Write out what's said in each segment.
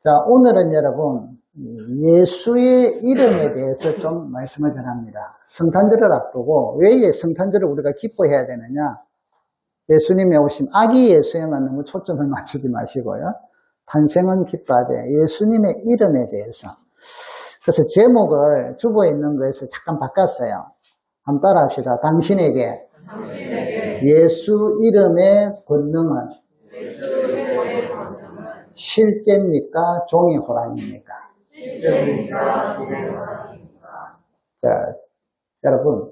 자, 오늘은 여러분, 예수의 이름에 대해서 좀 말씀을 전합니다. 성탄절을 앞두고 왜 성탄절을 우리가 기뻐해야 되느냐? 예수님이 오신 아기 예수에만 너무 초점을 맞추지 마시고요. 탄생은 기뻐하되 예수님의 이름에 대해서. 그래서 제목을 주보에 있는 거에서 잠깐 바꿨어요. 한번 따라 합시다. 당신에게 예수 이름의 권능은 실제입니까? 종이 호랑이입니까? 실제입니까? 종이 호랑이입니까? 자, 여러분,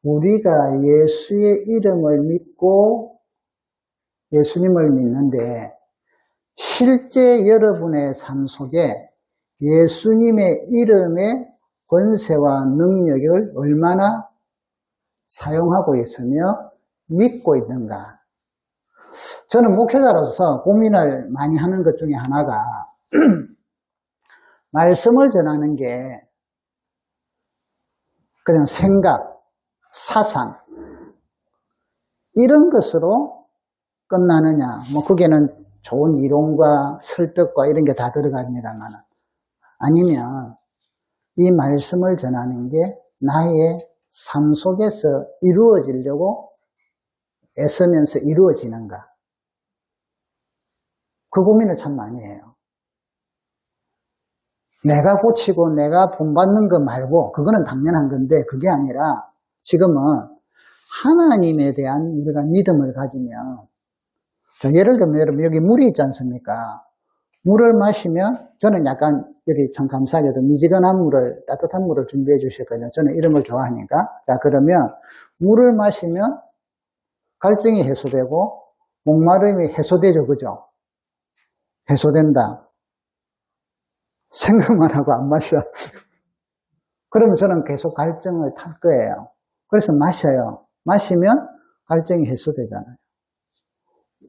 우리가 예수의 이름을 믿고 예수님을 믿는데 실제 여러분의 삶 속에 예수님의 이름의 권세와 능력을 얼마나 사용하고 있으며 믿고 있는가? 저는 목회자로서 고민을 많이 하는 것 중에 하나가 말씀을 전하는 게 그냥 생각, 사상 이런 것으로 끝나느냐. 뭐 거기에는 좋은 이론과 설득과 이런 게 다 들어갑니다만 아니면 이 말씀을 전하는 게 나의 삶 속에서 이루어지려고 애쓰면서 이루어지는가? 그 고민을 참 많이 해요. 내가 고치고 내가 본받는 거 말고 그거는 당연한 건데 그게 아니라 지금은 하나님에 대한 우리가 믿음을 가지면 예를 들면 여러분 여기 물이 있지 않습니까? 물을 마시면 저는 약간 여기 참 감사하게도 미지근한 물을 따뜻한 물을 준비해 주셨거든요. 저는 이런 걸 좋아하니까. 자 그러면 물을 마시면 갈증이 해소되고 목마름이 해소되죠. 그죠? 해소된다. 생각만 하고 안 마셔. 그러면 저는 계속 갈증을 탈 거예요. 그래서 마셔요. 마시면 갈증이 해소되잖아요.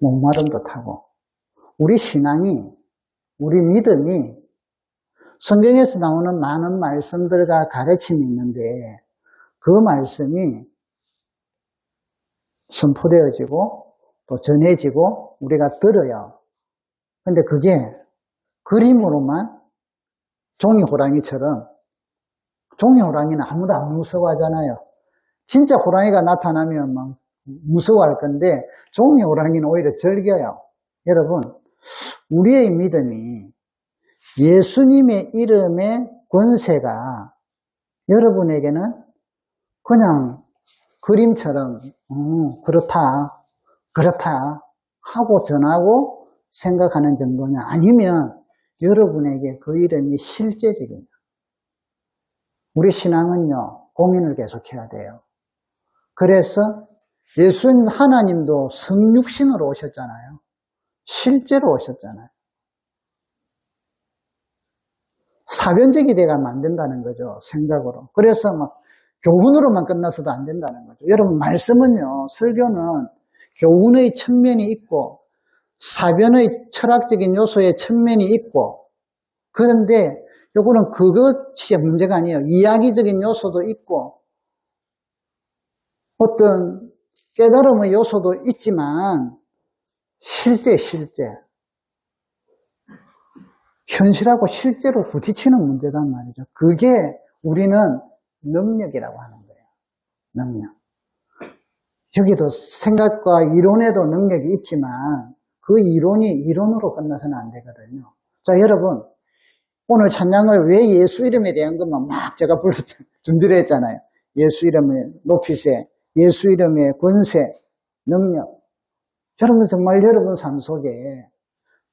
목마름도 타고. 우리 신앙이, 우리 믿음이 성경에서 나오는 많은 말씀들과 가르침이 있는데 그 말씀이 선포되어지고 또 전해지고 우리가 들어요. 근데 그게 그림으로만 종이 호랑이처럼 종이 호랑이는 아무도 안 무서워하잖아요. 진짜 호랑이가 나타나면 막 무서워할 건데 종이 호랑이는 오히려 즐겨요. 여러분, 우리의 믿음이 예수님의 이름의 권세가 여러분에게는 그냥 그림처럼 그렇다 하고 전하고 생각하는 정도냐 아니면 여러분에게 그 이름이 실제적이냐. 우리 신앙은요 고민을 계속해야 돼요. 그래서 예수님 하나님도 성육신으로 오셨잖아요. 실제로 오셨잖아요. 사변적이 돼가면 안 된다는 거죠. 생각으로. 그래서 막 교훈으로만 끝나서도 안 된다는 거죠. 여러분 말씀은요 설교는 교훈의 측면이 있고 사변의 철학적인 요소의 측면이 있고 그런데 요거는 그것이 문제가 아니에요. 이야기적인 요소도 있고 어떤 깨달음의 요소도 있지만 실제 현실하고 실제로 부딪히는 문제란 말이죠. 그게 우리는 능력이라고 하는 거예요. 능력. 여기도 생각과 이론에도 능력이 있지만 그 이론이 이론으로 끝나서는 안 되거든요. 자, 여러분 오늘 찬양을 왜 예수 이름에 대한 것만 막 제가 준비를 했잖아요. 예수 이름의 높이세, 예수 이름의 권세, 능력. 여러분 정말 여러분 삶 속에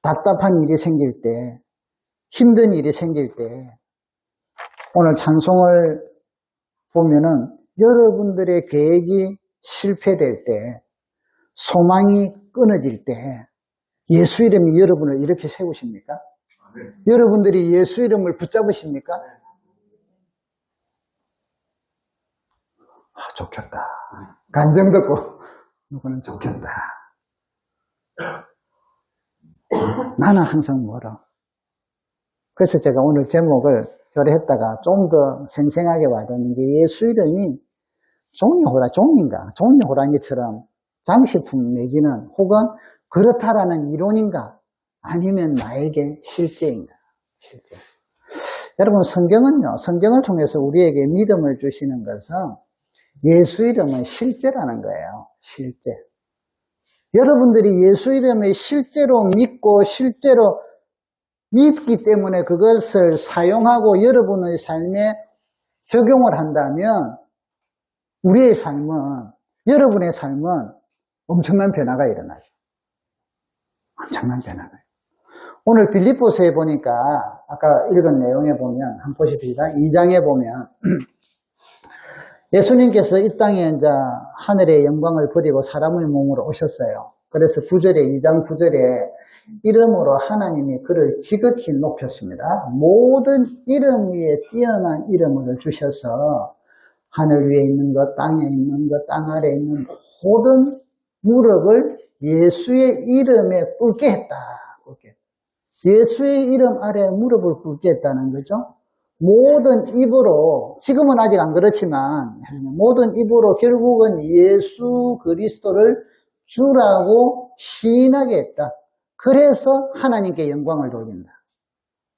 답답한 일이 생길 때, 힘든 일이 생길 때 오늘 찬송을 보면은 여러분들의 계획이 실패될 때, 소망이 끊어질 때 예수 이름이 여러분을 이렇게 세우십니까? 네. 여러분들이 예수 이름을 붙잡으십니까? 아, 좋겠다. 간정 듣고 누구는 좋겠다. 나는 항상 멀어. 그래서 제가 오늘 제목을 결했다가 좀 더 생생하게 와닿는 게 예수 이름이 종이 호랑이처럼 장식품 내지는 혹은 그렇다라는 이론인가 아니면 나에게 실제인가. 실제. 여러분, 성경을 통해서 우리에게 믿음을 주시는 것은 예수 이름은 실제라는 거예요. 실제. 여러분들이 예수 이름을 실제로 믿고 실제로 믿기 때문에 그것을 사용하고 여러분의 삶에 적용을 한다면 우리의 삶은, 여러분의 삶은 엄청난 변화가 일어나요. 엄청난 변화가. 오늘 빌립보서에 보니까 아까 읽은 내용에 보면 한번 보십시다. 2장에 보면 예수님께서 이 땅에 이제 하늘의 영광을 버리고 사람의 몸으로 오셨어요. 그래서 2장 9절에 이름으로 하나님이 그를 지극히 높였습니다. 모든 이름 위에 뛰어난 이름을 주셔서 하늘 위에 있는 것, 땅에 있는 것, 땅 아래에 있는 모든 무릎을 예수의 이름에 꿇게 했다. 예수의 이름 아래 무릎을 꿇게 했다는 거죠. 모든 입으로, 지금은 아직 안 그렇지만 모든 입으로 결국은 예수 그리스도를 주라고 시인하게 했다. 그래서 하나님께 영광을 돌린다.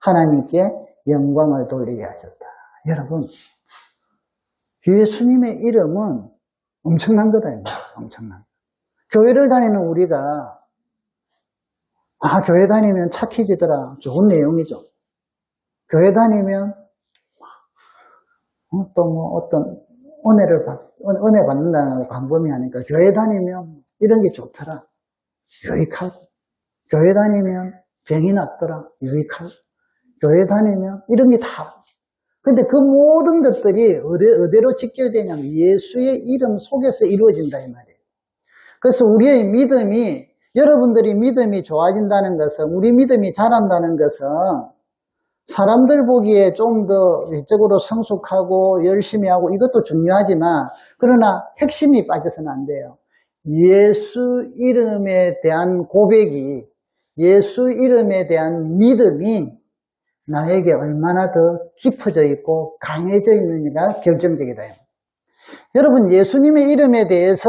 하나님께 영광을 돌리게 하셨다. 여러분, 예수님의 이름은 엄청난 거다. 엄청난. 교회를 다니는 우리가 교회 다니면 착해지더라. 좋은 내용이죠. 교회 다니면 또 어떤 은혜 받는다는 걸 광범위하니까 교회 다니면 이런 게 좋더라. 유익하고. 교회 다니면 병이 낫더라. 유익하고. 교회 다니면 이런 게 다. 근데 그 모든 것들이 어디로 직결되냐면 예수의 이름 속에서 이루어진다 이 말이에요. 그래서 우리의 믿음이, 여러분들이 믿음이 좋아진다는 것은, 우리 믿음이 자란다는 것은 사람들 보기에 좀 더 외적으로 성숙하고 열심히 하고 이것도 중요하지만, 그러나 핵심이 빠져서는 안 돼요. 예수 이름에 대한 고백이, 예수 이름에 대한 믿음이 나에게 얼마나 더 깊어져 있고 강해져 있느냐가 결정적이다. 여러분, 예수님의 이름에 대해서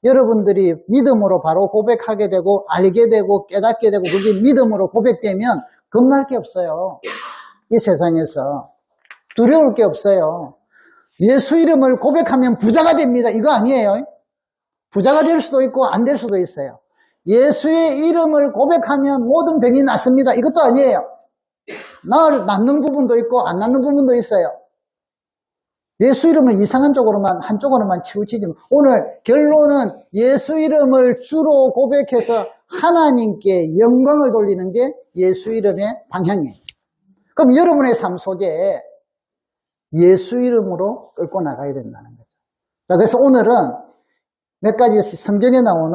여러분들이 믿음으로 바로 고백하게 되고 알게 되고 깨닫게 되고 그게 믿음으로 고백되면 겁날 게 없어요. 이 세상에서 두려울 게 없어요. 예수 이름을 고백하면 부자가 됩니다. 이거 아니에요. 부자가 될 수도 있고 안 될 수도 있어요. 예수의 이름을 고백하면 모든 병이 낫습니다. 이것도 아니에요. 낫는 부분도 있고 안 낫는 부분도 있어요. 예수 이름을 이상한 쪽으로만, 한쪽으로만 치우치지. 오늘 결론은 예수 이름을 주로 고백해서 하나님께 영광을 돌리는 게 예수 이름의 방향이에요. 그럼 여러분의 삶 속에 예수 이름으로 끌고 나가야 된다는 거죠. 자, 그래서 오늘은 몇 가지 성경에 나오는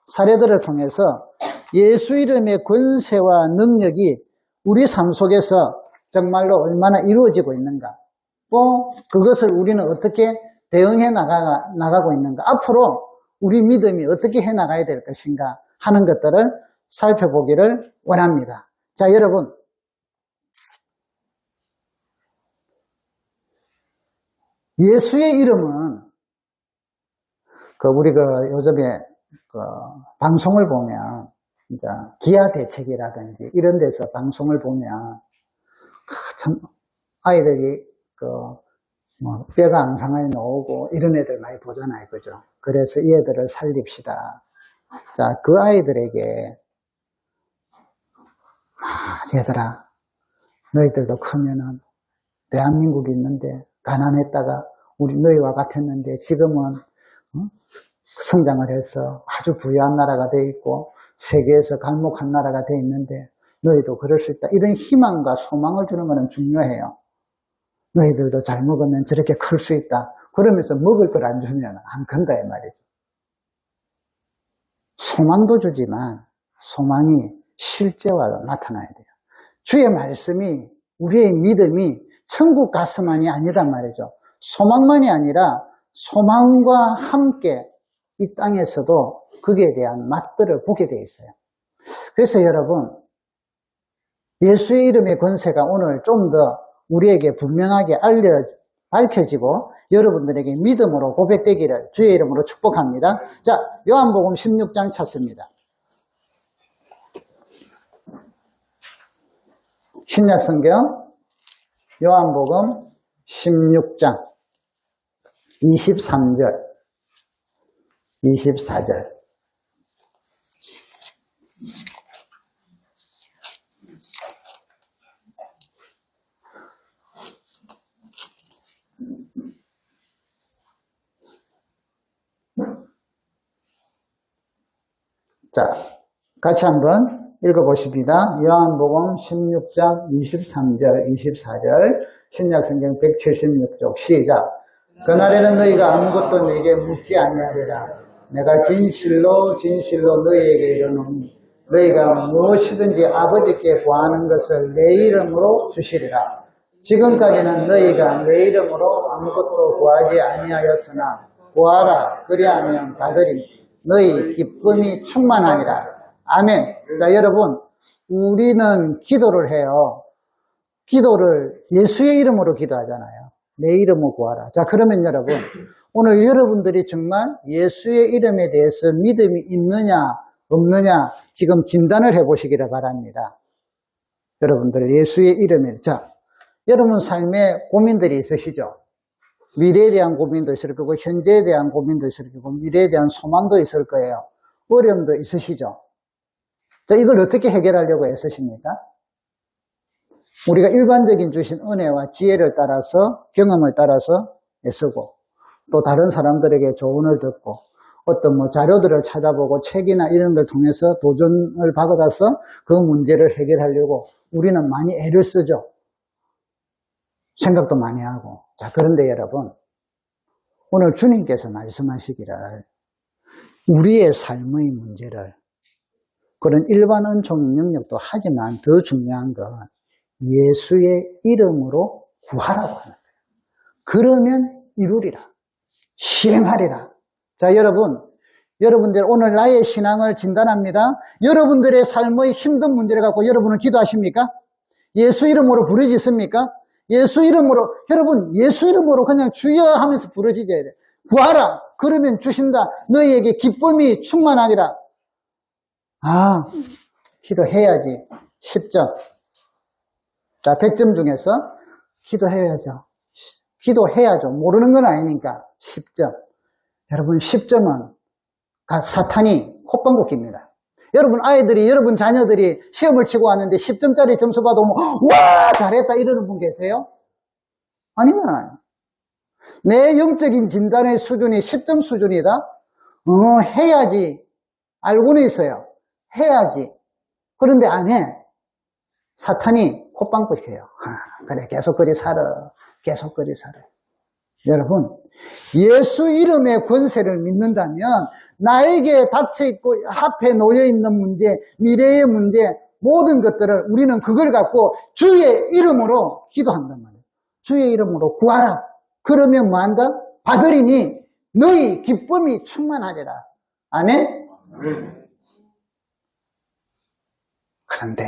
사례들을 통해서 예수 이름의 권세와 능력이 우리 삶 속에서 정말로 얼마나 이루어지고 있는가, 또 그것을 우리는 어떻게 대응해 나가고 있는가, 앞으로 우리 믿음이 어떻게 해 나가야 될 것인가 하는 것들을 살펴보기를 원합니다. 자, 여러분, 예수의 이름은 우리가 요즘에 방송을 보면 이제 기아 대책이라든지 이런 데서 방송을 보면 참 아이들이 뼈가 앙상하게 나오고 이런 애들 많이 보잖아요. 그죠? 그래서 이 애들을 살립시다. 자, 그 아이들에게 얘들아, 너희들도 크면은 대한민국이 있는데 가난했다가 우리 너희와 같았는데 지금은 성장을 해서 아주 부유한 나라가 돼 있고 세계에서 갈목한 나라가 돼 있는데 너희도 그럴 수 있다. 이런 희망과 소망을 주는 것은 중요해요. 너희들도 잘 먹으면 저렇게 클 수 있다. 그러면서 먹을 걸 안 주면 안 큰다 이 말이죠. 소망도 주지만 소망이 실제화로 나타나야 돼요. 주의 말씀이, 우리의 믿음이 천국 가서만이 아니란 말이죠. 소망만이 아니라 소망과 함께 이 땅에서도 거기에 대한 맛들을 보게 돼 있어요. 그래서 여러분, 예수의 이름의 권세가 오늘 좀 더 우리에게 분명하게 밝혀지고 여러분들에게 믿음으로 고백되기를 주의 이름으로 축복합니다. 자, 요한복음 16장 찾습니다. 신약성경 요한복음 16장 23절 24절 자, 같이 한번 읽어보십니다. 요한복음 16장 23절, 24절, 신약성경 176쪽, 시작. 그날에는 너희가 아무것도 내게 묻지 아니하리라. 내가 진실로 진실로 너희에게 이르노니 너희가 무엇이든지 아버지께 구하는 것을 내 이름으로 주시리라. 지금까지는 너희가 내 이름으로 아무것도 구하지 아니하였으나 구하라 그리하면 받으리니 너희 기쁨이 충만하니라. 아멘. 자, 여러분, 우리는 기도를 해요. 기도를 예수의 이름으로 기도하잖아요. 내 이름으로 구하라. 자, 그러면 여러분, 오늘 여러분들이 정말 예수의 이름에 대해서 믿음이 있느냐 없느냐 지금 진단을 해보시기를 바랍니다. 여러분들 예수의 이름에. 자, 여러분 삶에 고민들이 있으시죠? 미래에 대한 고민도 있을 거고 현재에 대한 고민도 있을 거고 미래에 대한 소망도 있을 거예요. 어려움도 있으시죠? 자, 이걸 어떻게 해결하려고 애쓰십니까? 우리가 일반적인 주신 은혜와 지혜를 따라서 경험을 따라서 애쓰고 또 다른 사람들에게 조언을 듣고 어떤 자료들을 찾아보고 책이나 이런 걸 통해서 도전을 받아서 그 문제를 해결하려고 우리는 많이 애를 쓰죠. 생각도 많이 하고. 자, 그런데 여러분, 오늘 주님께서 말씀하시기를 우리의 삶의 문제를 그런 일반 은총의 영역도 하지만 더 중요한 건 예수의 이름으로 구하라고 하는 거예요. 그러면 이루리라. 시행하리라. 자, 여러분들 오늘 나의 신앙을 진단합니다. 여러분들의 삶의 힘든 문제를 갖고 여러분은 기도하십니까? 예수 이름으로 부르짖습니까? 예수 이름으로, 여러분, 예수 이름으로 그냥 주여 하면서 부르짖어야 돼. 구하라. 그러면 주신다. 너희에게 기쁨이 충만하리라. 아, 기도해야지. 10점. 자, 100점 중에서 기도해야죠. 기도해야죠. 모르는 건 아니니까 10점. 여러분, 10점은 사탄이 콧방귀입니다. 여러분 아이들이, 여러분 자녀들이 시험을 치고 왔는데 10점짜리 점수 받아오면 와 잘했다 이러는 분 계세요? 아니면 내 영적인 진단의 수준이 10점 수준이다? 해야지. 알고는 있어요. 해야지. 그런데 안 해. 사탄이 콧방귀해요. 그래 계속 그리 살아. 계속 그리 살아. 여러분, 예수 이름의 권세를 믿는다면 나에게 닥쳐있고 앞에 놓여있는 문제, 미래의 문제, 모든 것들을 우리는 그걸 갖고 주의 이름으로 기도한단 말이에요. 주의 이름으로 구하라. 그러면 뭐 한다? 받으리니 너희 기쁨이 충만하리라. 아멘? 그런데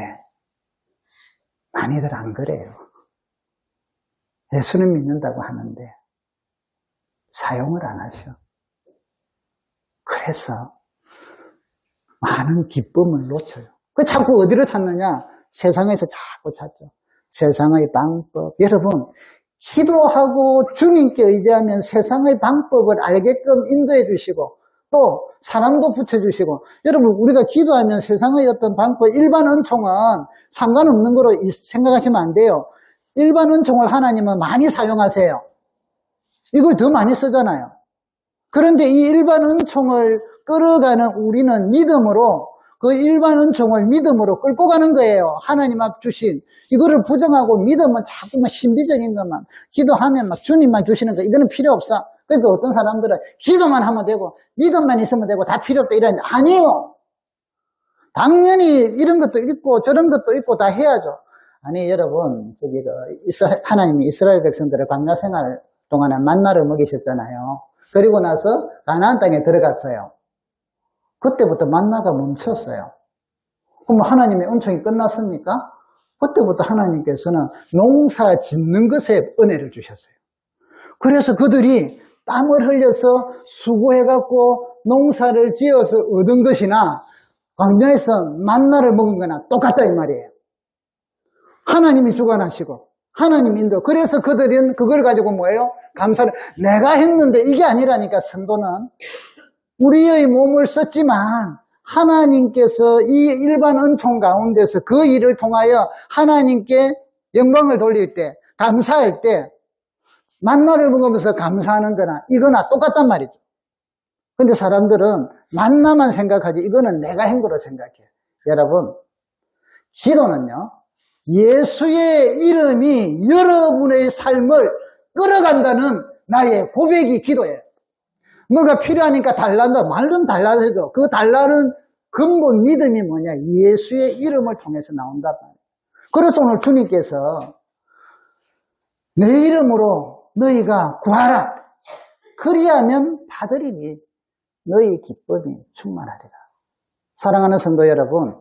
많이들 안 그래요. 예수는 믿는다고 하는데 사용을 안 하셔. 그래서 많은 기쁨을 놓쳐요. 그 자꾸 어디를 찾느냐? 세상에서 자꾸 찾죠. 세상의 방법. 여러분, 기도하고 주님께 의지하면 세상의 방법을 알게끔 인도해 주시고 또 사랑도 붙여주시고 여러분 우리가 기도하면 세상의 어떤 방법, 일반 은총은 상관없는 거로 생각하시면 안 돼요. 일반 은총을 하나님은 많이 사용하세요. 이걸 더 많이 쓰잖아요. 그런데 이 일반 은총을 끌어가는 우리는 믿음으로 그 일반 은총을 믿음으로 끌고 가는 거예요. 하나님 앞 주신 이거를 부정하고 믿음은 자꾸만 신비적인 것만 기도하면 막 주님만 주시는 거 이거는 필요 없어. 그러니까 어떤 사람들은 기도만 하면 되고 믿음만 있으면 되고 다 필요 없다 이러는데 아니에요. 당연히 이런 것도 있고 저런 것도 있고 다 해야죠. 아니 여러분 하나님이 이스라엘 백성들을 광야 생활 동안에 만나를 먹이셨잖아요. 그리고 나서 가나안 땅에 들어갔어요. 그때부터 만나가 멈췄어요. 그럼 하나님의 은총이 끝났습니까? 그때부터 하나님께서는 농사 짓는 것에 은혜를 주셨어요. 그래서 그들이 땀을 흘려서 수고해갖고 농사를 지어서 얻은 것이나 광야에서 만나를 먹은 거나 똑같다 이 말이에요. 하나님이 주관하시고 하나님 인도. 그래서 그들은 그걸 가지고 뭐예요? 감사를. 내가 했는데 이게 아니라니까. 성도는 우리의 몸을 썼지만 하나님께서 이 일반 은총 가운데서 그 일을 통하여 하나님께 영광을 돌릴 때, 감사할 때 만나를 먹으면서 감사하는 거나 이거나 똑같단 말이죠. 근데 사람들은 만나만 생각하지 이거는 내가 한 거로 생각해. 여러분, 기도는요, 예수의 이름이 여러분의 삶을 끌어간다는 나의 고백이 기도예요. 뭔가 필요하니까 달란다. 말은 달라져도 그 달라는 근본 믿음이 뭐냐? 예수의 이름을 통해서 나온다. 그래서 오늘 주님께서 내 이름으로 너희가 구하라. 그리하면 받으리니 너희 기쁨이 충만하리라. 사랑하는 성도 여러분,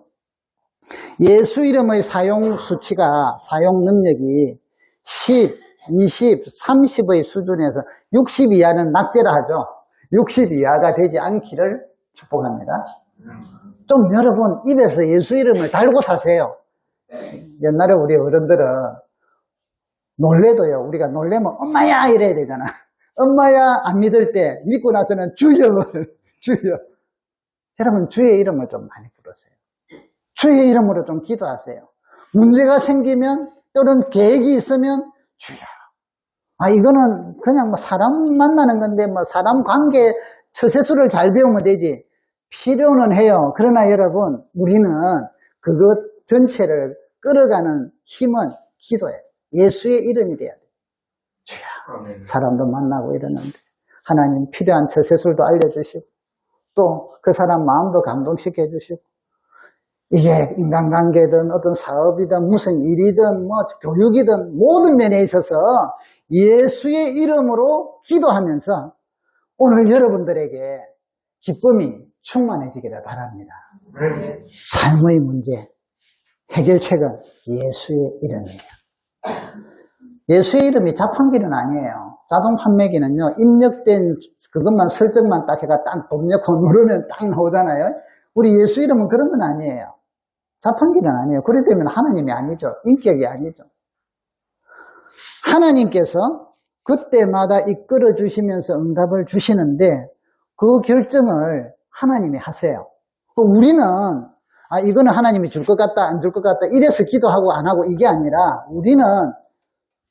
예수 이름의 사용 수치가, 사용 능력이 10, 20, 30의 수준에서 60 이하는 낙제라 하죠. 60 이하가 되지 않기를 축복합니다. 좀 여러분 입에서 예수 이름을 달고 사세요. 옛날에 우리 어른들은 놀래도요, 우리가 놀래면 엄마야 이래야 되잖아. 엄마야 안 믿을 때 믿고 나서는 주여 주여. 여러분 주의 이름을 좀 많이 부르세요. 주의 이름으로 좀 기도하세요. 문제가 생기면 또는 계획이 있으면 주여. 이거는 그냥 뭐 사람 만나는 건데 뭐 사람 관계 처세술을 잘 배우면 되지. 필요는 해요. 그러나 여러분, 우리는 그것 전체를 끌어가는 힘은 기도예요. 예수의 이름이 돼야 돼요. 주여. 사람도 만나고 이러는데 하나님 필요한 처세술도 알려주시고 또 그 사람 마음도 감동시켜 주시고 이게 인간관계든 어떤 사업이든 무슨 일이든 뭐 교육이든 모든 면에 있어서 예수의 이름으로 기도하면서 오늘 여러분들에게 기쁨이 충만해지기를 바랍니다. 삶의 문제 해결책은 예수의 이름이에요. 예수의 이름이 자판기는 아니에요. 자동 판매기는요, 입력된 그것만 설정만 딱 해가 딱 돈 넣고 누르면 딱 나오잖아요. 우리 예수 이름은 그런 건 아니에요. 자판기는 아니에요. 그렇기 때문에 하나님이 아니죠. 인격이 아니죠. 하나님께서 그때마다 이끌어 주시면서 응답을 주시는데 그 결정을 하나님이 하세요. 우리는 이거는 하나님이 줄 것 같다 안 줄 것 같다 이래서 기도하고 안 하고 이게 아니라 우리는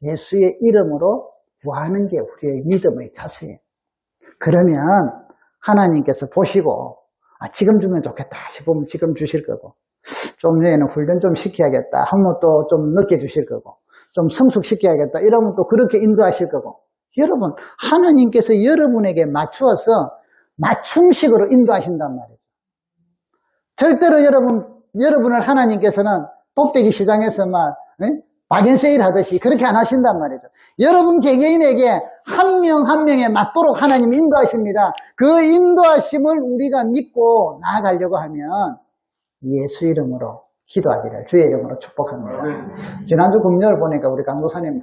예수의 이름으로 구하는 게 우리의 믿음의 자세예요. 그러면 하나님께서 보시고 지금 주면 좋겠다 싶으면 지금 주실 거고 좀 후에는 훈련 좀 시켜야겠다 하면 또 좀 늦게 주실 거고 좀 성숙시켜야겠다 이러면 또 그렇게 인도하실 거고 여러분 하나님께서 여러분에게 맞추어서 맞춤식으로 인도하신단 말이에요. 절대로 여러분을 하나님께서는 독대기 시장에서 바겐세일 하듯이 그렇게 안 하신단 말이죠. 여러분 개개인에게 한 명 한 명에 맞도록 하나님이 인도하십니다. 그 인도하심을 우리가 믿고 나아가려고 하면 예수 이름으로 기도하기를 주의 이름으로 축복합니다. 지난주 금요일 보니까 우리 강도사님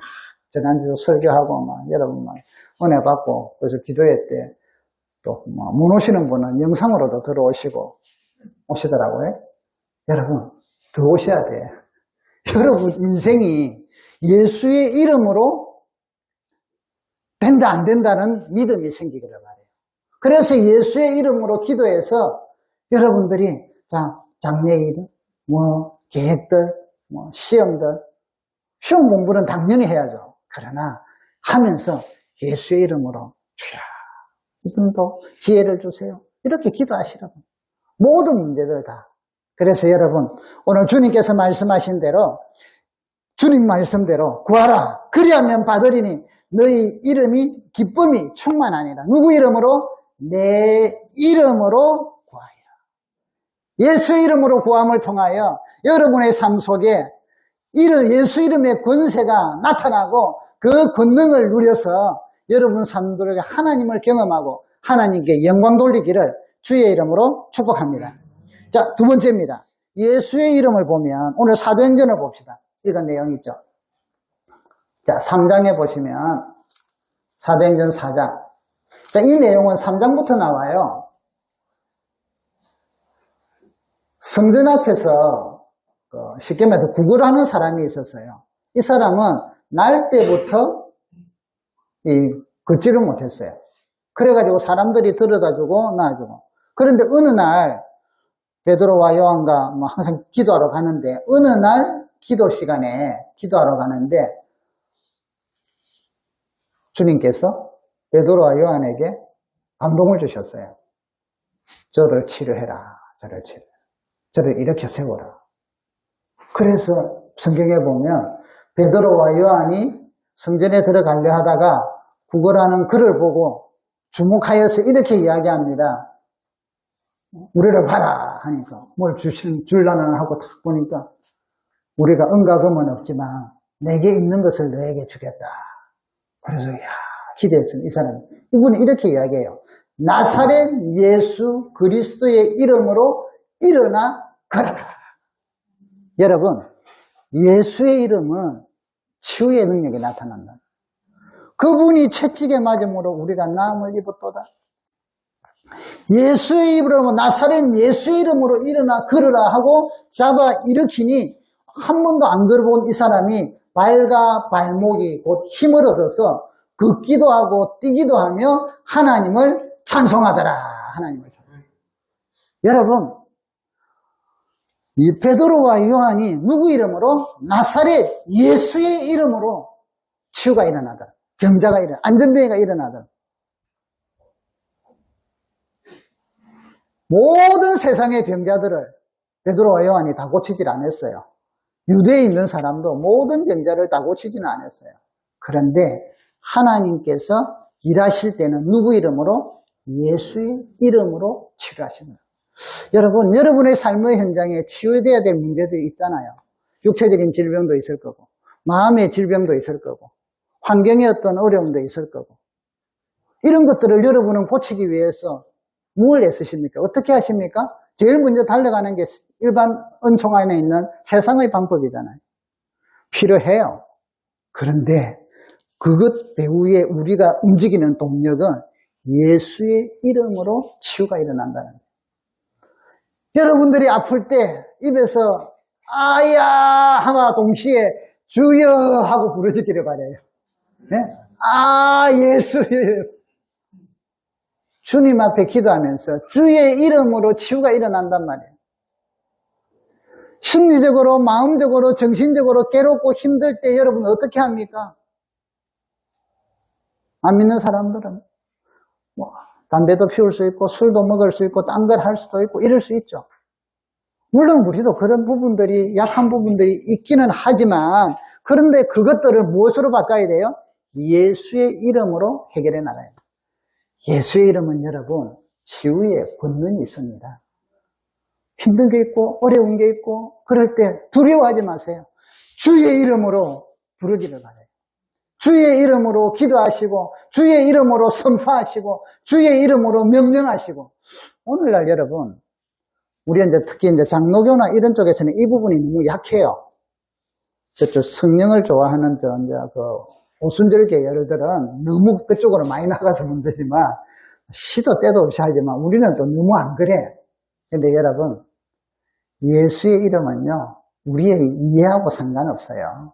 지난주 설교하고 여러분 은혜 받고 그래서 기도회 때 또 못 오시는 분은 영상으로도 들어오시고 오시더라고요. 여러분 더 오셔야 돼. 여러분 인생이 예수의 이름으로 된다 안 된다는 믿음이 생기기를 바래요. 그래서 예수의 이름으로 기도해서 여러분들이 장래일, 계획들, 시험들, 시험 공부는 당연히 해야죠. 그러나 하면서 예수의 이름으로 주여 이분도 지혜를 주세요. 이렇게 기도하시라고. 모든 문제들 다. 그래서 여러분 오늘 주님께서 말씀하신 대로 주님 말씀대로 구하라. 그리하면 받으리니 너희 이름이 기쁨이 충만하니라. 누구 이름으로? 내 이름으로 구하리라. 예수 이름으로 구함을 통하여 여러분의 삶 속에 예수 이름의 권세가 나타나고 그 권능을 누려서 여러분 삶들에게 하나님을 경험하고 하나님께 영광 돌리기를 주의 이름으로 축복합니다. 자, 두 번째입니다. 예수의 이름을 보면 오늘 사도행전을 봅시다. 이건 내용 있죠. 자, 3장에 보시면 사도행전 4장. 자, 이 내용은 3장부터 나와요. 성전 앞에서 쉽게 말해서 구걸하는 사람이 있었어요. 이 사람은 날 때부터 걷지를 못했어요. 그래가지고 사람들이 들여다주고 놔주고. 그런데 어느 날 베드로와 요한과 뭐 항상 기도하러 가는데 어느 날 기도 시간에 기도하러 가는데 주님께서 베드로와 요한에게 감동을 주셨어요. 저를 치료해라. 저를 일으켜 세워라. 그래서 성경에 보면 베드로와 요한이 성전에 들어가려 하다가 구걸하는 그를 보고 주목하여서 이렇게 이야기합니다. 우리를 봐라 하니까 뭘 줄라나 하고 딱 보니까 우리가 은과 금은 없지만 내게 있는 것을 너에게 주겠다. 그래서 기대했어요. 이 사람이. 이분이 이렇게 이야기해요. 나사렛 예수 그리스도의 이름으로 일어나 걸어라. 여러분, 예수의 이름은 치유의 능력이 나타난다. 그분이 채찍에 맞음으로 우리가 나음을 입었도다. 예수의 이름으로 나사렛 예수의 이름으로 일어나 걸으라 하고 잡아 일으키니 한 번도 안 걸어본 이 사람이 발과 발목이 곧 힘을 얻어서 걷기도 하고 뛰기도 하며 하나님을 찬송하더라. 하나님을 찬송하더라. 여러분, 이 베드로와 요한이 누구 이름으로? 나사렛 예수의 이름으로 치유가 일어나더라. 병자가 일어나, 안전병이가 일어나더라. 모든 세상의 병자들을 베드로와 요한이 다 고치질 않았어요. 유대에 있는 사람도 모든 병자를 다 고치지는 않았어요. 그런데 하나님께서 일하실 때는 누구 이름으로? 예수의 이름으로 치료하십니다. 여러분, 여러분의 삶의 현장에 치유되어야 될 문제들이 있잖아요. 육체적인 질병도 있을 거고, 마음의 질병도 있을 거고, 환경의 어떤 어려움도 있을 거고, 이런 것들을 여러분은 고치기 위해서 뭘 애쓰십니까? 어떻게 하십니까? 제일 먼저 달려가는 게 일반 은총 안에 있는 세상의 방법이잖아요. 필요해요. 그런데 그것 배후에 우리가 움직이는 동력은 예수의 이름으로 치유가 일어난다는 거예요. 여러분들이 아플 때 입에서 아야 하와 동시에 주여 하고 부르짖기를 바라요. 네? 아 예수 주님 앞에 기도하면서 주의 이름으로 치유가 일어난단 말이에요. 심리적으로 마음적으로 정신적으로 괴롭고 힘들 때 여러분 어떻게 합니까? 안 믿는 사람들은 뭐 담배도 피울 수 있고 술도 먹을 수 있고 딴 걸 할 수도 있고 이럴 수 있죠. 물론 우리도 그런 부분들이 약한 부분들이 있기는 하지만 그런데 그것들을 무엇으로 바꿔야 돼요? 예수의 이름으로 해결해 나가야 돼요. 예수의 이름은 여러분 치유의 권능이 있습니다. 힘든 게 있고 어려운 게 있고 그럴 때 두려워하지 마세요. 주의 이름으로 부르기를 바라요. 주의 이름으로 기도하시고 주의 이름으로 선포하시고 주의 이름으로 명령하시고 오늘날 여러분 우리 특히 장로교나 이런 쪽에서는 이 부분이 너무 약해요. 저쪽 성령을 좋아하는 오순절 계열들은 너무 그쪽으로 많이 나가서 문제지만 시도 때도 없이 하지만 우리는 또 너무 안 그래. 근데 여러분 예수의 이름은요 우리의 이해하고 상관없어요.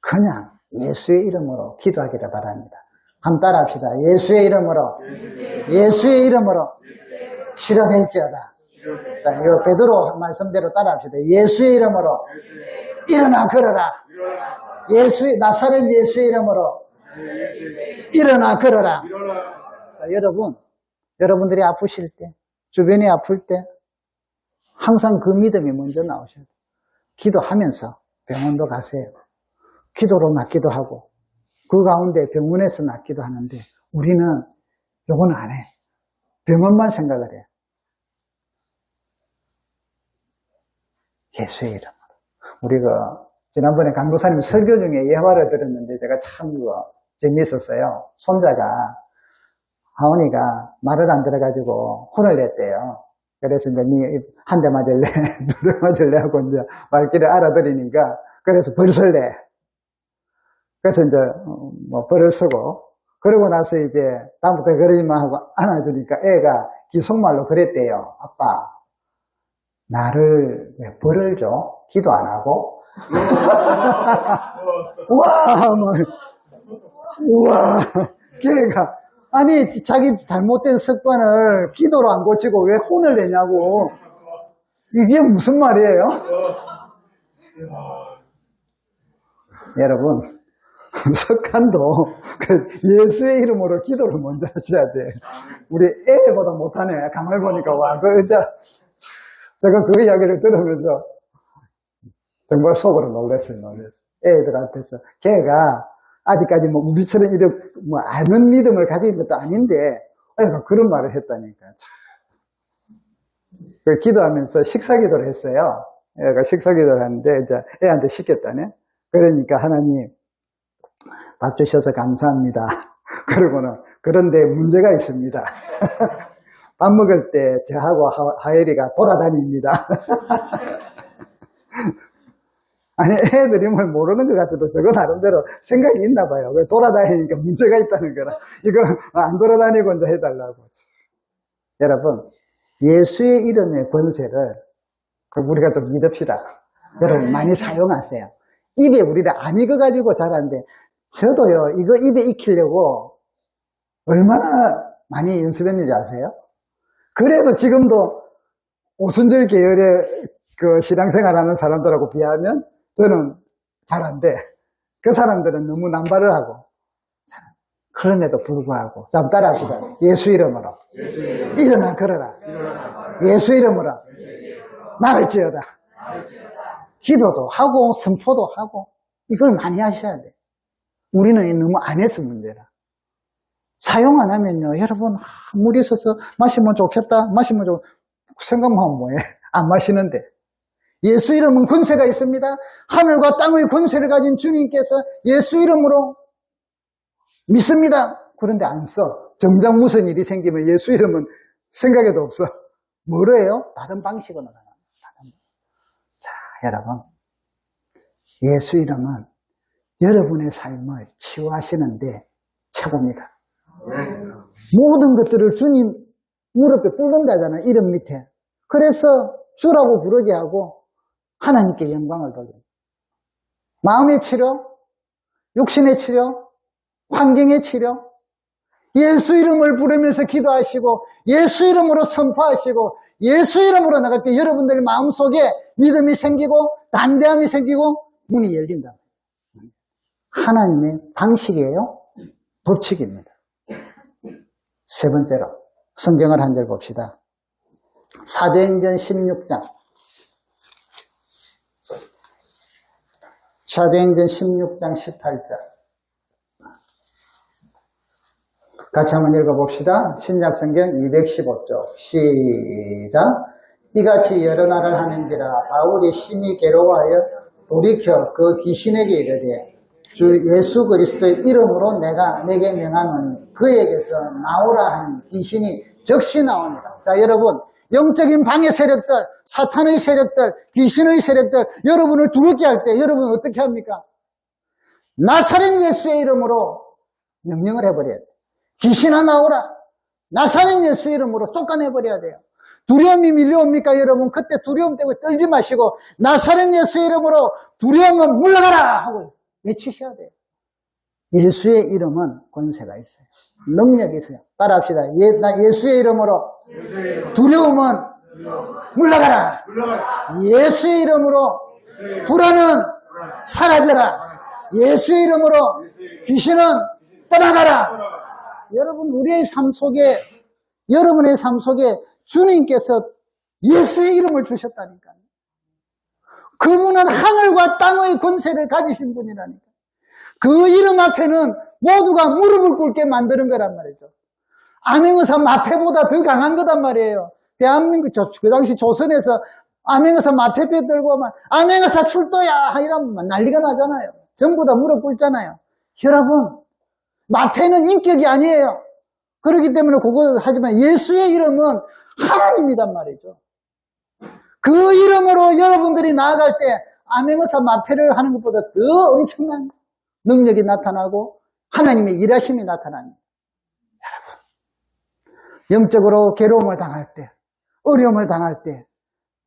그냥 예수의 이름으로 기도하기를 바랍니다. 한번 따라 합시다. 예수의 이름으로 예수의 이름으로 치료될지어다. 자, 이 베드로 말씀대로 따라 합시다. 예수의 이름으로 일어나 걸어라. 나사렛 예수의 이름으로 일어나 걸어라. 자, 여러분들이 아프실 때, 주변이 아플 때 항상 그 믿음이 먼저 나오셔야 돼요. 기도하면서 병원도 가세요. 기도로 낫기도 하고 그 가운데 병원에서 낫기도 하는데 우리는 요건 안 해. 병원만 생각을 해요. 예수의 이름으로. 우리가 지난번에 강도사님 설교 중에 예화를 들었는데 제가 참 재미있었어요. 손자가 하원이가 말을 안 들어가지고 혼을 냈대요. 그래서 이제 니 한 대 맞을래, 두 대 맞을래 하고 이제 말귀를 알아들으니까 그래서 벌 설래. 그래서 이제 벌을 쓰고 그러고 나서 이제 다음부터 그러지 마 하고 안아주니까 애가 기속말로 그랬대요. 아빠, 나를 왜 벌을 줘? 기도 안 하고? 와, 우와, 걔가, 아니, 자기 잘못된 습관을 기도로 안 고치고 왜 혼을 내냐고. 이게 무슨 말이에요? 여러분, 석한도 예수의 이름으로 기도를 먼저 하셔야 돼. 우리 애보다 못하네. 가만히 보니까, 와, 제가 그 이야기를 들으면서 정말 속으로 놀랐어요. 애들한테서. 걔가 아직까지 뭐 우리처럼 이렇게 뭐 아는 믿음을 가진 것도 아닌데, 애가 그런 말을 했다니까. 그 기도하면서 식사기도를 했어요. 애가 식사기도를 하는데, 이제 애한테 시켰다네. 그러니까 하나님, 밥 주셔서 감사합니다. 그러고는, 그런데 문제가 있습니다. 밥 먹을 때 저하고 하엘이가 돌아다닙니다. 아니, 애들이 뭘 모르는 것 같아도 저거 나름대로 생각이 있나 봐요. 돌아다니니까 문제가 있다는 거라. 이거 안 돌아다니고 이제 해달라고. 여러분, 예수의 이름의 권세를 우리가 좀 믿읍시다. 여러분, 많이 사용하세요. 입에 우리가 안 익어가지고 잘하는데, 저도요, 이거 입에 익히려고 얼마나 많이 연습했는지 아세요? 그래도 지금도 오순절 계열의 그 신앙생활 하는 사람들하고 비하면 저는 잘한데, 그 사람들은 너무 남발을 하고, 그럼에도 불구하고, 자, 따라합시다. 예수 이름으로. 일어나 걸어라. 예수 이름으로. 나을지어다. 기도도 하고, 선포도 하고, 이걸 많이 하셔야 돼. 우리는 너무 안 해서 문제라. 사용 안 하면요, 여러분, 물이 있어서 마시면 좋겠다. 마시면 생각만 하면 뭐해? 안 마시는데. 예수 이름은 권세가 있습니다. 하늘과 땅의 권세를 가진 주님께서 예수 이름으로 믿습니다. 그런데 안 써. 정작 무슨 일이 생기면 예수 이름은 생각에도 없어. 뭐로 해요? 다른 방식으로 나갑니다. 자, 여러분. 예수 이름은 여러분의 삶을 치유하시는데 최고입니다. 모든 것들을 주님 무릎에 꿇는다잖아요. 이름 밑에. 그래서 주라고 부르게 하고 하나님께 영광을 돌립니다. 마음의 치료, 육신의 치료, 환경의 치료, 예수 이름을 부르면서 기도하시고 예수 이름으로 선포하시고 예수 이름으로 나갈 때 여러분들 마음속에 믿음이 생기고 담대함이 생기고 문이 열린다. 하나님의 방식이에요. 법칙입니다. 세 번째로 성경을 한 절 봅시다. 사도행전 16장. 사도행전 16장 18절. 같이 한번 읽어봅시다. 신약성경 215쪽. 시작. 이같이 여러 날을 하는지라 바울이 심히 괴로워하여 돌이켜 그 귀신에게 이르되 주 예수 그리스도의 이름으로 내가 내게 명하노니 그에게서 나오라 하는 귀신이 즉시 나옵니다. 자, 여러분, 영적인 방해 세력들, 사탄의 세력들, 귀신의 세력들, 여러분을 두렵게 할 때 여러분은 어떻게 합니까? 나사렛 예수의 이름으로 명령을 해버려야 돼요. 귀신아 나오라. 나사렛 예수 이름으로 쫓아내버려야 돼요. 두려움이 밀려옵니까 여러분? 그때 두려움 때문에 떨지 마시고 나사렛 예수 이름으로 두려움은 물러가라 하고 외치셔야 돼요. 예수의 이름은 권세가 있어요. 능력이 있어요. 따라합시다. 예수의 이름으로 두려움은 물러가라. 예수의 이름으로 불안은 사라져라. 예수의 이름으로 귀신은 떠나가라. 여러분, 우리의 삶 속에, 여러분의 삶 속에 주님께서 예수의 이름을 주셨다니까요. 그분은 하늘과 땅의 권세를 가지신 분이라니까. 그 이름 앞에는 모두가 무릎을 꿇게 만드는 거란 말이죠. 암행어사 마패보다 더 강한 거단 말이에요. 대한민국, 그 당시 조선에서 암행어사 마패배 들고 오면 암행어사 출도야! 이러면 난리가 나잖아요. 전부 다 무릎 꿇잖아요. 여러분, 마패는 인격이 아니에요. 그렇기 때문에 그거 하지만 예수의 이름은 하나님이란 말이죠. 그 이름으로 여러분들이 나아갈 때 암행어사 마패를 하는 것보다 더 엄청난 능력이 나타나고 하나님의 일하심이 나타납니다. 여러분, 영적으로 괴로움을 당할 때, 어려움을 당할 때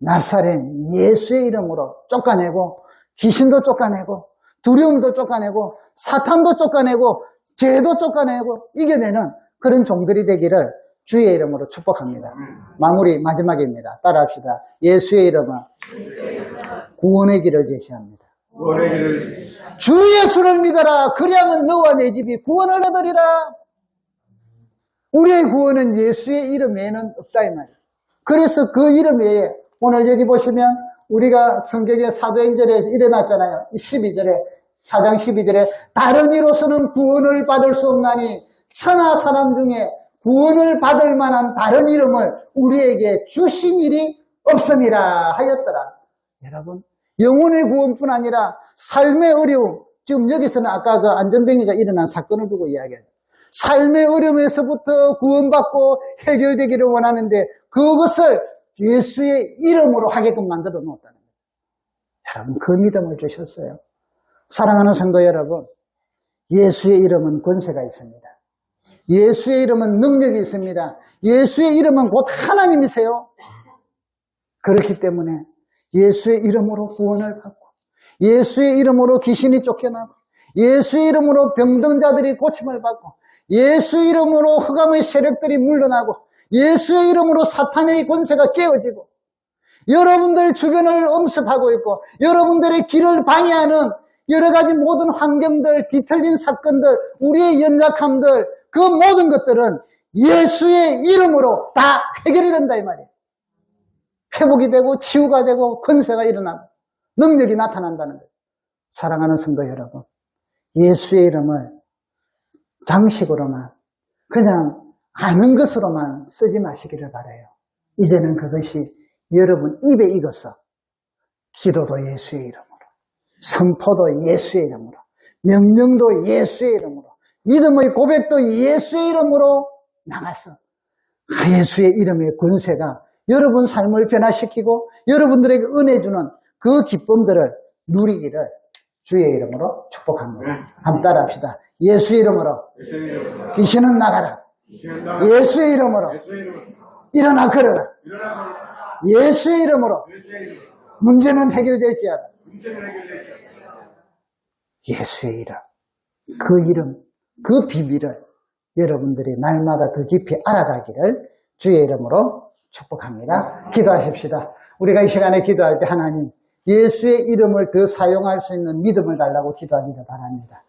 나사렛 예수의 이름으로 쫓아내고 귀신도 쫓아내고 두려움도 쫓아내고 사탄도 쫓아내고 죄도 쫓아내고 이겨내는 그런 종들이 되기를 주의 이름으로 축복합니다. 마무리 마지막입니다. 따라합시다. 예수의 이름은 구원의 길을 제시합니다. 주 예수를 믿어라. 그리하면 너와 내 집이 구원을 얻으리라. 우리의 구원은 예수의 이름 외에는 없다 이 말이에요. 그래서 그 이름 외에 오늘 여기 보시면 우리가 성경의 사도행전에 일어났잖아요. 12절에 4장 12절에 다른 이로서는 구원을 받을 수 없나니 천하 사람 중에 구원을 받을 만한 다른 이름을 우리에게 주신 일이 없음이라 하였더라. 여러분, 영혼의 구원뿐 아니라 삶의 어려움, 지금 여기서는 아까 그 안전뱅이가 일어난 사건을 두고 이야기해요. 삶의 어려움에서부터 구원받고 해결되기를 원하는데 그것을 예수의 이름으로 하게끔 만들어 놓았다는 거예요. 여러분, 그 믿음을 주셨어요. 사랑하는 성도 여러분, 예수의 이름은 권세가 있습니다. 예수의 이름은 능력이 있습니다. 예수의 이름은 곧 하나님이세요. 그렇기 때문에 예수의 이름으로 구원을 받고 예수의 이름으로 귀신이 쫓겨나고 예수의 이름으로 병든 자들이 고침을 받고 예수의 이름으로 흑암의 세력들이 물러나고 예수의 이름으로 사탄의 권세가 깨어지고 여러분들 주변을 엄습하고 있고 여러분들의 길을 방해하는 여러 가지 모든 환경들, 뒤틀린 사건들, 우리의 연약함들 그 모든 것들은 예수의 이름으로 다 해결이 된다 이 말이에요. 회복이 되고 치유가 되고 권세가 일어나고 능력이 나타난다는 거예요. 사랑하는 성도 여러분, 예수의 이름을 장식으로만 그냥 아는 것으로만 쓰지 마시기를 바라요. 이제는 그것이 여러분 입에 익어서 기도도 예수의 이름으로, 선포도 예수의 이름으로, 명령도 예수의 이름으로, 믿음의 고백도 예수의 이름으로 나가서 예수의 이름의 권세가 여러분 삶을 변화시키고 여러분들에게 은혜 주는 그 기쁨들을 누리기를 주의 이름으로 축복합니다. 한번 따라합시다. 예수의 이름으로 귀신은 나가라. 예수의 이름으로 일어나 걸어라. 예수의 이름으로 문제는 해결될지어다. 예수의 이름, 그 이름, 그 비밀을 여러분들이 날마다 더 깊이 알아가기를 주의 이름으로 축복합니다. 기도하십시다. 우리가 이 시간에 기도할 때 하나님 예수의 이름을 더 사용할 수 있는 믿음을 달라고 기도하기를 바랍니다.